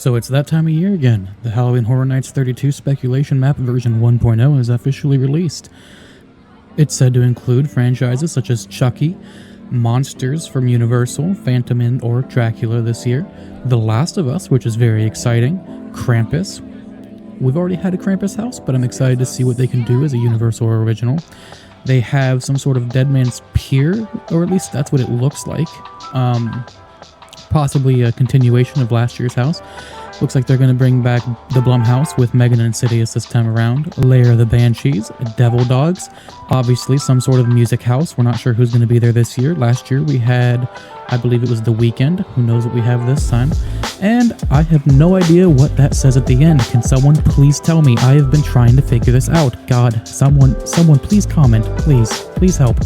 So it's that time of year again. The Halloween Horror Nights 32 Speculation Map version 1.0 is officially released. It's said to include franchises such as Chucky, Monsters from Universal, Phantom or Dracula this year, The Last of Us, which is very exciting, Krampus. We've already had a Krampus house, but I'm excited to see what they can do as a Universal original. They have some sort of Dead Man's Pier, or at least that's what it looks like. Possibly a continuation of last year's house. Looks like they're going to bring back the Blumhouse with Megan and Insidious this time around. Lair of the Banshees, Devil Dogs, obviously some sort of music house. We're not sure who's going to be there this year. Last year we had, I believe it was The Weeknd. Who knows what we have this time? And I have no idea what that says at the end. Can someone please tell me? I have been trying to figure this out. God, someone please comment. Please help.